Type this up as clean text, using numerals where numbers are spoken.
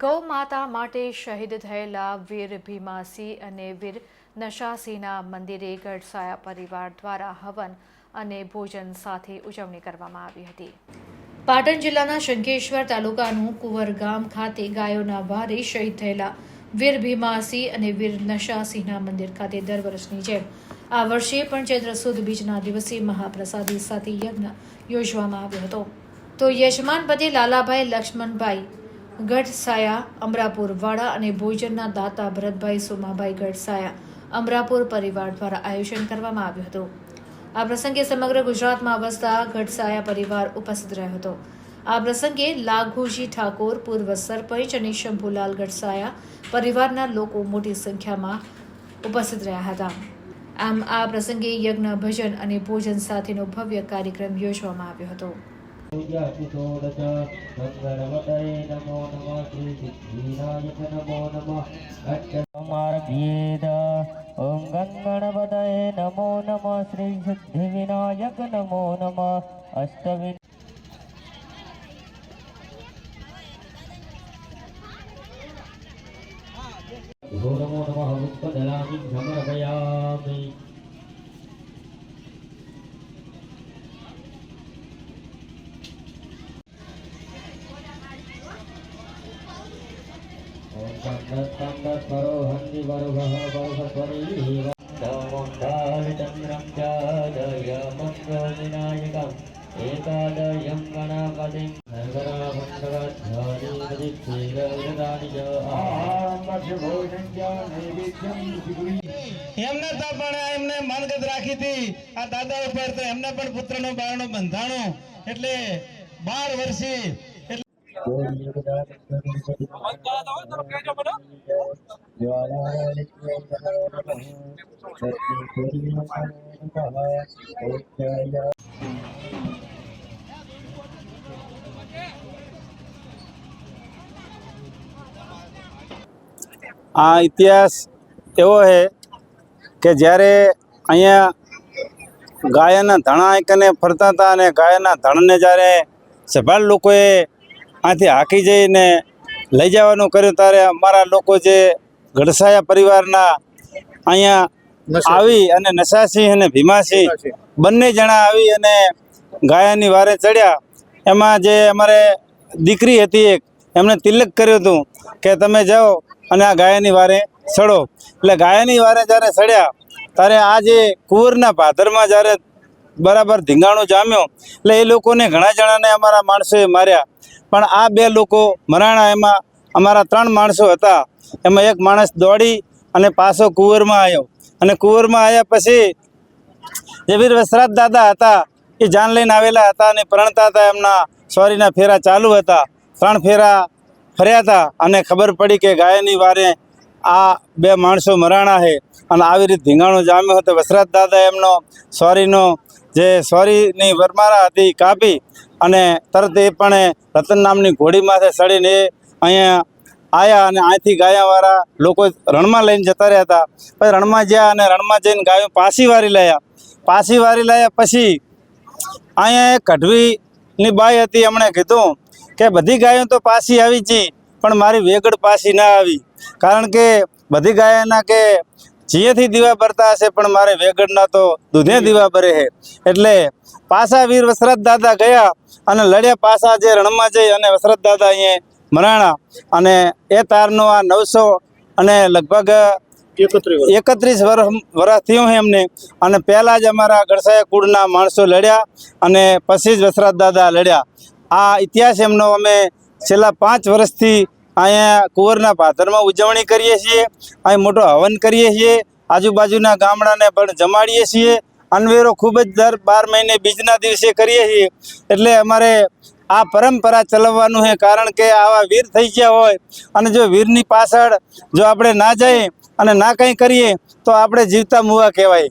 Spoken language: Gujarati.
ગૌ માતા માટે શહીદ થયેલા વીર ભીમાસિંહ અને વીર નશાસિંહના મંદિરે ગઢસાયા પરિવાર દ્વારા હવન અને ભોજન સાથે ઉજવણી કરવામાં આવી હતી। પાટણ જિલ્લાના શંખેશ્વર તાલુકાનું કુંવર ગામ ખાતે ગાયોના વારે શહીદ થયેલા વીર ભીમાસિંહ અને વીર નશાસિંહના મંદિર ખાતે દર વર્ષની જેમ આ વર્ષે પણ ચૈત્ર સુદ બીજના દિવસે મહાપ્રસાદી સાથે યજ્ઞ યોજવામાં આવ્યો હતો। તો યજમાન પતિ લાલાભાઈ લક્ષ્મણભાઈ ગઢસાયા અમરાપુર વાડા અને ભોજનના દાતા ભરતભાઈ સોમાભાઈ ગઢસાયા અમરાપુર પરિવાર દ્વારા આયોજન કરવામાં આવ્યું હતું। આ પ્રસંગે સમગ્ર ગુજરાતમાં વસતા ગઢસાયા પરિવાર ઉપસ્થિત રહ્યો હતો। આ પ્રસંગે લાઘુજી ઠાકોર પૂર્વ સરપંચ અને શંભુલાલ ગઢસાયા પરિવારના લોકો મોટી સંખ્યામાં ઉપસ્થિત રહ્યા હતા। આમ આ પ્રસંગે યજ્ઞ ભજન અને ભોજન સાથેનો ભવ્ય કાર્યક્રમ યોજવામાં આવ્યો હતો। नमो नमः श्री सिद्धिविनायक नमो नमः ओम गंगणपतये नमो नमः श्री सिद्धिविनायक नमो नमः अष्टविन नमो नमः उत्पदलामि समर्पयामि। एकादयं गणपतिं એમને તો પણ એમને માનગત રાખી હતી આ દાદા ઉપર, તો એમને પણ પુત્રનો બારણો બંધાણો એટલે 12 વર્ષે આ ઇતિહાસ એવો છે કે જ્યારે અહીંયા ગાયના ધણા કને ફરતા હતા અને ગાયના ધણને જ્યારે સભાળ લોકોએ આથી હાકી જઈને લઈ જવાનું કર્યું, ત્યારે અમારા લોકો જે ગઢસાયા પરિવારના અહીંયા આવી અને નશાસિંહ અને ભીમાસિંહ બંને જણા આવી અને ગાયની વારે ચડ્યા। એમાં જે અમારે દીકરી હતી એક, એમને તિલક કર્યું હતું કે તમે જાઓ અને આ ગાયની વારે ચડો। એટલે ગાયની વારે જ્યારે ચડ્યા ત્યારે આ જે કુંવરના ભાદરમાં જ્યારે બરાબર ધીંગાણું જામ્યો એટલે એ લોકોને ઘણા જણાને અમારા માણસોએ માર્યા, પણ આ 2 લોકો મરાણા। એમાં અમારા 3 માણસો હતા, એમાં એક માણસ દોડી અને પાછો કુંવરમાં આવ્યો અને કુંવરમાં આવ્યા પછી જે વીર વસરાજ દાદા હતા એ જાન લઈને આવેલા હતા અને પરણતા હતા। એમના સોરીના ફેરા ચાલુ હતા, 3 ફેરા ફર્યા હતા અને ખબર પડી કે ગાયની વારે આ 2 માણસો મરાણા છે અને આવી રીતે ધીંગાણું જામ્યો હતો। વસરાજ દાદા એમનો સોરીનો જે સોરીની વરમારા હતી કાપી અને તરત એ પણ રતન નામની ઘોડી માથે ચડીને અહીંયા આવ્યા અને અહીંથી ગાયાવાળા લોકો રણમાં લઈને જતા રહ્યા હતા। પછી રણમાં ગયા અને રણમાં જઈને ગાયો પાછી વારી લાયા। પછી અહીંયા એક કઢવીની બાઈ હતી, એમણે કીધું કે બધી ગાયો તો પાછી આવી છે પણ મારી વેગડ પાછી ના આવી, કારણ કે બધી ગાયોના કે જીએથી દીવા બરતા હશે પણ મારે વેગડના તો દૂધે દીવા બરે છે। એટલે પાછા વીર વસરાજ દાદા ગયા અને લડ્યા પાછા જે રણમાં જઈ અને વસરાજ દાદા અહીંયા મરાણા અને એ તારનો આ 900 અને લગભગ 31 વર્ષ થયું છે એમને। અને પહેલાં જ અમારા ગઢસાયા કુળના માણસો લડ્યા અને પછી જ વસરાજ દાદા લડ્યા। આ ઇતિહાસ એમનો અમે છેલ્લા 5 વર્ષથી અહીંયા કુંવરના ભાદરમાં ઉજવણી કરીએ છીએ। અહીં મોટો હવન કરીએ છીએ, આજુબાજુના ગામડાને પણ જમાડીએ છીએ। અનવેરો ખૂબ જ દર 12 મહિને બીજના દિવસે કરીએ છીએ। એટલે અમારે આ પરંપરા ચલાવવાનું છે, કારણ કે આવા વીર થઈ ગયા હોય અને જો વીરની પાછળ જો આપણે ના જઈએ અને ના કંઈ કરીએ તો આપણે જીવતા મુવા કહેવાય।